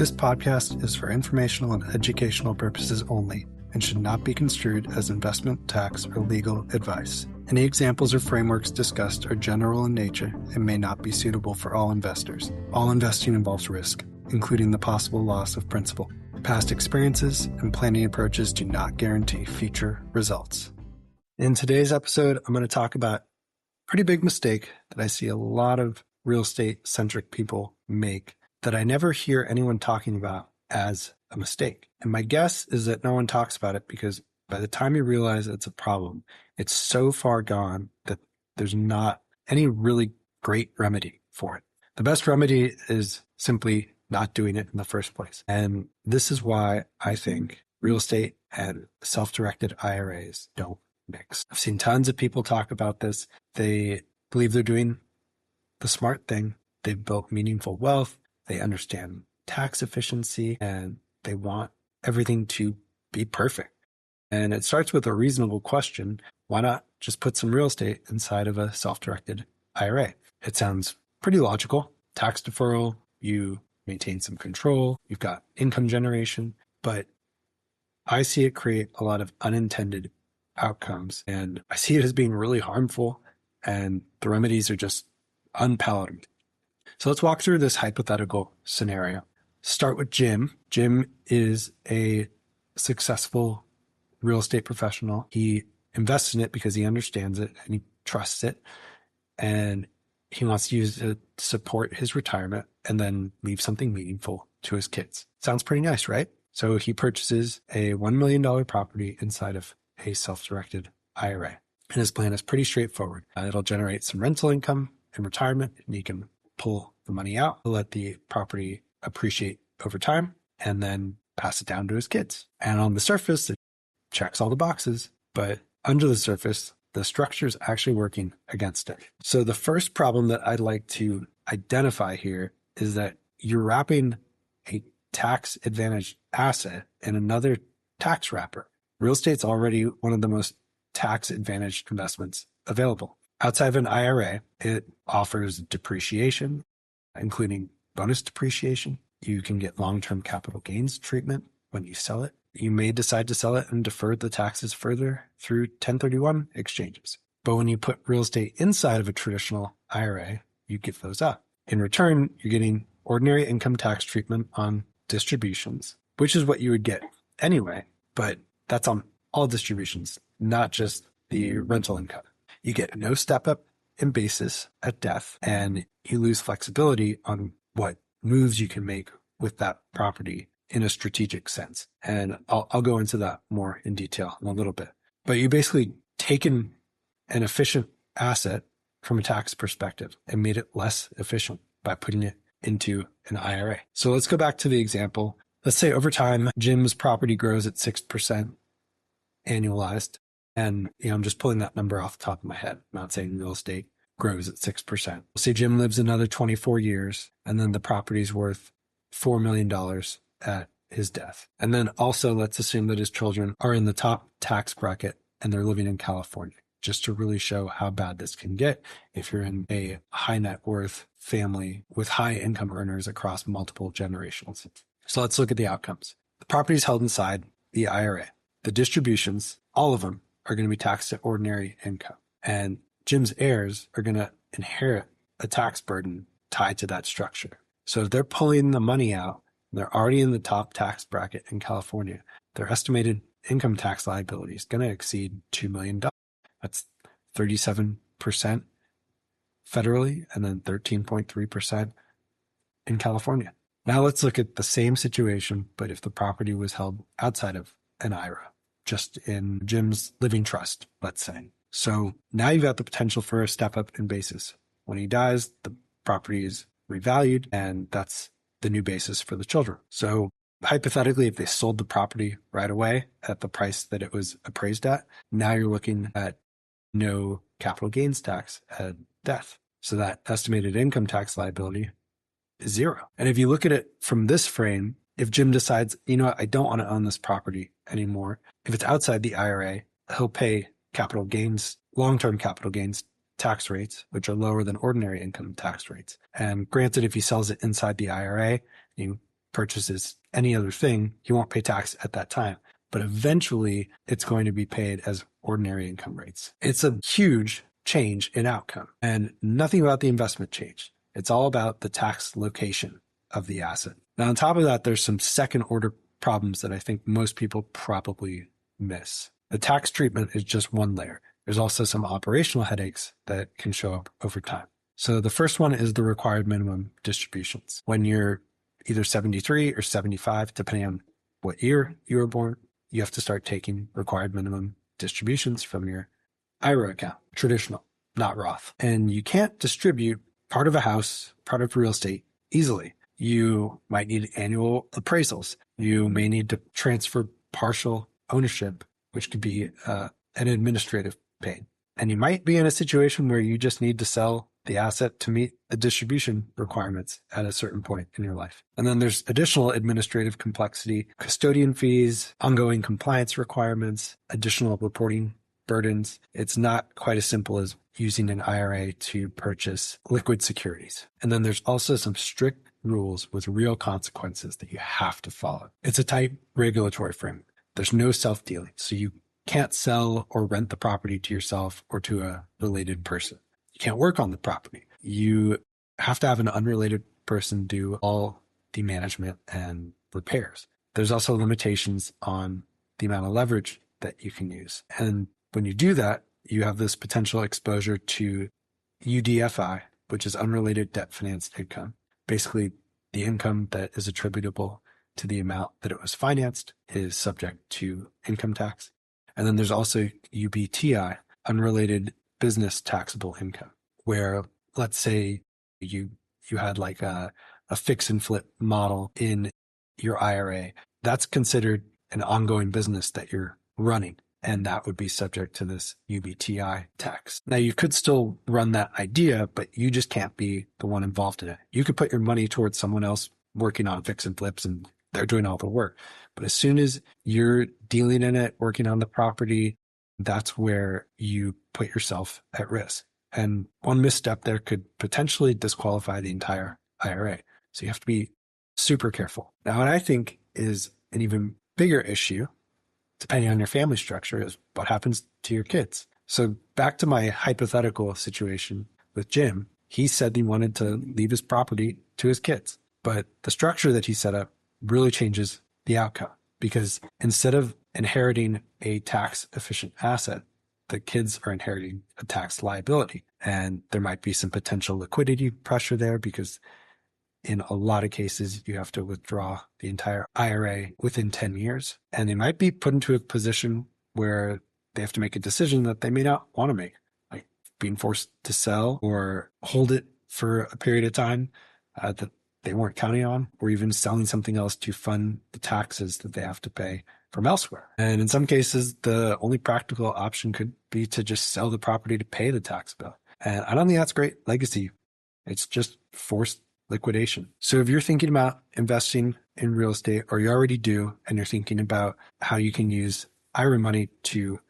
This podcast is for informational and educational purposes only and should not be construed as investment, tax, or legal advice. Any examples or frameworks discussed are general in nature and may not be suitable for all investors. All investing involves risk, including the possible loss of principal. Past experiences and planning approaches do not guarantee future results. In today's episode, I'm going to talk about a pretty big mistake that I see a lot of real estate-centric people make that I never hear anyone talking about as a mistake. And my guess is that no one talks about it because by the time you realize it's a problem, it's so far gone that there's not any really great remedy for it. The best remedy is simply not doing it in the first place. And this is why I think real estate and self-directed IRAs don't mix. I've seen tons of people talk about this. They believe they're doing the smart thing. They've built meaningful wealth. They understand tax efficiency and they want everything to be perfect. And it starts with a reasonable question. Why not just put some real estate inside of a self-directed IRA? It sounds pretty logical. Tax deferral, you maintain some control, you've got income generation, but I see it create a lot of unintended outcomes. And I see it as being really harmful and the remedies are just unpalatable. So let's walk through this hypothetical scenario. Start with Jim. Jim is a successful real estate professional. He invests in it because he understands it and he trusts it. And he wants to use it to support his retirement and then leave something meaningful to his kids. Sounds pretty nice, right? So he purchases a $1 million property inside of a self-directed IRA. And his plan is pretty straightforward. It'll generate some rental income in retirement and he can pull the money out, let the property appreciate over time, and then pass it down to his kids. And on the surface, it checks all the boxes, but under the surface, the structure is actually working against it. So the first problem that I'd like to identify here is that you're wrapping a tax advantaged asset in another tax wrapper. Real estate's already one of the most tax advantaged investments available. Outside of an IRA, it offers depreciation, including bonus depreciation. You can get long-term capital gains treatment when you sell it. You may decide to sell it and defer the taxes further through 1031 exchanges. But when you put real estate inside of a traditional IRA, you give those up. In return, you're getting ordinary income tax treatment on distributions, which is what you would get anyway, but that's on all distributions, not just the rental income. You get no step up in basis at death, and you lose flexibility on what moves you can make with that property in a strategic sense. And I'll go into that more in detail in a little bit. But you basically taken an efficient asset from a tax perspective and made it less efficient by putting it into an IRA. So let's go back to the example. Let's say over time, Jim's property grows at 6% annualized. And I'm just pulling that number off the top of my head. I'm not saying real estate grows at 6%. Say Jim lives another 24 years, and then the property's worth $4 million at his death. And then also let's assume that his children are in the top tax bracket and they're living in California, just to really show how bad this can get if you're in a high net worth family with high income earners across multiple generations. So let's look at the outcomes. The property is held inside the IRA. The distributions, all of them, are going to be taxed at ordinary income. And Jim's heirs are going to inherit a tax burden tied to that structure. So if they're pulling the money out, they're already in the top tax bracket in California, their estimated income tax liability is going to exceed $2 million. That's 37% federally and then 13.3% in California. Now let's look at the same situation, but if the property was held outside of an IRA, just in Jim's living trust, let's say. So now you've got the potential for a step up in basis. When he dies, the property is revalued, and that's the new basis for the children. So hypothetically, if they sold the property right away at the price that it was appraised at, now you're looking at no capital gains tax at death. So that estimated income tax liability is zero. And if you look at it from this frame, if Jim decides, I don't want to own this property anymore, if it's outside the IRA, he'll pay capital gains, long-term capital gains tax rates, which are lower than ordinary income tax rates. And granted, if he sells it inside the IRA, you purchases any other thing, he won't pay tax at that time. But eventually it's going to be paid as ordinary income rates. It's a huge change in outcome, and nothing about the investment changed. It's all about the tax location of the asset. Now, on top of that, there's some second order problems that I think most people probably miss. The tax treatment is just one layer. There's also some operational headaches that can show up over time. So the first one is the required minimum distributions. When you're either 73 or 75, depending on what year you were born, you have to start taking required minimum distributions from your IRA account, traditional, not Roth. And you can't distribute part of a house, part of real estate easily. You might need annual appraisals. You may need to transfer partial ownership, which could be an administrative pain. And you might be in a situation where you just need to sell the asset to meet the distribution requirements at a certain point in your life. And then there's additional administrative complexity, custodian fees, ongoing compliance requirements, additional reporting burdens. It's not quite as simple as using an IRA to purchase liquid securities. And then there's also some strict rules with real consequences that you have to follow. It's a tight regulatory framework. There's no self-dealing, so you can't sell or rent the property to yourself or to a related person. You can't work on the property. You have to have an unrelated person do all the management and repairs. There's also limitations on the amount of leverage that you can use. And when you do that, you have this potential exposure to UDFI, which is unrelated debt financed income. Basically, the income that is attributable to the amount that it was financed is subject to income tax. And then there's also UBTI, unrelated business taxable income, where let's say you had like a fix and flip model in your IRA. That's considered an ongoing business that you're running, and that would be subject to this UBTI tax. Now, you could still run that idea, but you just can't be the one involved in it. You could put your money towards someone else working on fix and flips, and they're doing all the work. But as soon as you're dealing in it, working on the property, that's where you put yourself at risk. And one misstep there could potentially disqualify the entire IRA. So you have to be super careful. Now, what I think is an even bigger issue, depending on your family structure, is what happens to your kids. So back to my hypothetical situation with Jim, he said he wanted to leave his property to his kids, but the structure that he set up really changes the outcome, because instead of inheriting a tax efficient asset, the kids are inheriting a tax liability. And there might be some potential liquidity pressure there, because in a lot of cases, you have to withdraw the entire IRA within 10 years. And they might be put into a position where they have to make a decision that they may not want to make, like being forced to sell or hold it for a period of time that they weren't counting on, or even selling something else to fund the taxes that they have to pay from elsewhere. And in some cases, the only practical option could be to just sell the property to pay the tax bill. And I don't think that's great legacy. It's just forced liquidation. So if you're thinking about investing in real estate, or you already do, and you're thinking about how you can use IRA money to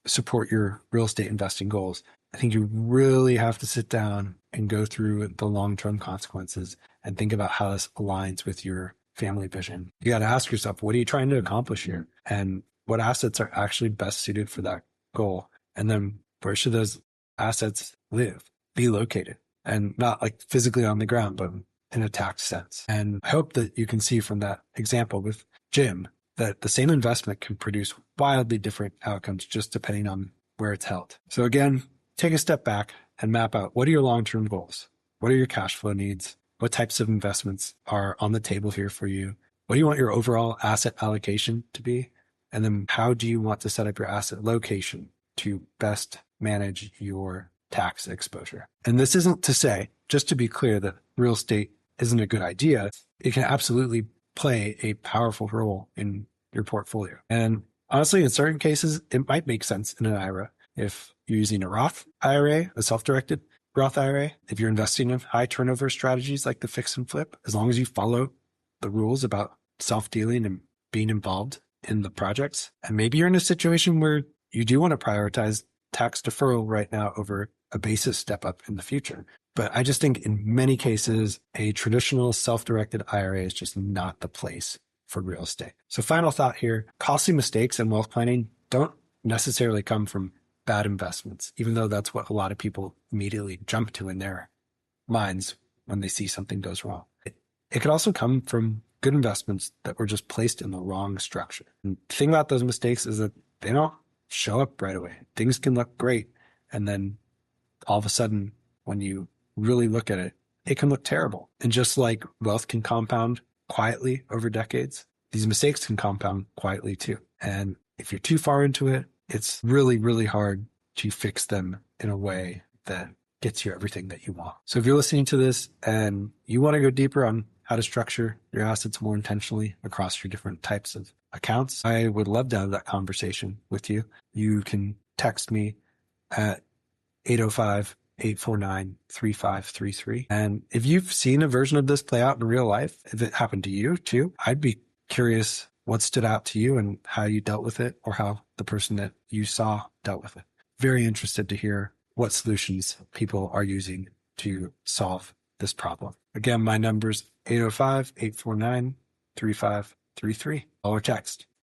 support your real estate investing goals, I think you really have to sit down and go through the long-term consequences and think about how this aligns with your family vision. You got to ask yourself, what are you trying to accomplish here? And what assets are actually best suited for that goal? And then where should those assets live, be located? And not like physically on the ground, but in a tax sense. And I hope that you can see from that example with Jim that the same investment can produce wildly different outcomes just depending on where it's held. So again, take a step back and map out, what are your long-term goals? What are your cash flow needs? What types of investments are on the table here for you? What do you want your overall asset allocation to be? And then how do you want to set up your asset location to best manage your tax exposure? And this isn't to say, just to be clear, that real estate isn't a good idea. It can absolutely play a powerful role in your portfolio. And honestly, in certain cases, it might make sense in an IRA. If you're using a Roth IRA, a self-directed Roth IRA, if you're investing in high turnover strategies like the fix and flip, as long as you follow the rules about self-dealing and being involved in the projects. And maybe you're in a situation where you do want to prioritize tax deferral right now over a basis step up in the future. But I just think in many cases, a traditional self-directed IRA is just not the place for real estate. So final thought here, costly mistakes in wealth planning don't necessarily come from bad investments, even though that's what a lot of people immediately jump to in their minds when they see something goes wrong. It could also come from good investments that were just placed in the wrong structure. And the thing about those mistakes is that they don't show up right away. Things can look great. And then all of a sudden, when you really look at it, it can look terrible. And just like wealth can compound quietly over decades, these mistakes can compound quietly too. And if you're too far into it, it's really, really hard to fix them in a way that gets you everything that you want. So if you're listening to this and you want to go deeper on how to structure your assets more intentionally across your different types of accounts, I would love to have that conversation with you. You can text me at 805-849-3533. And if you've seen a version of this play out in real life, if it happened to you too, I'd be curious what stood out to you and how you dealt with it, or how the person that you saw dealt with it. Very interested to hear what solutions people are using to solve this problem. Again, my number's 805-849-3533. Call or text.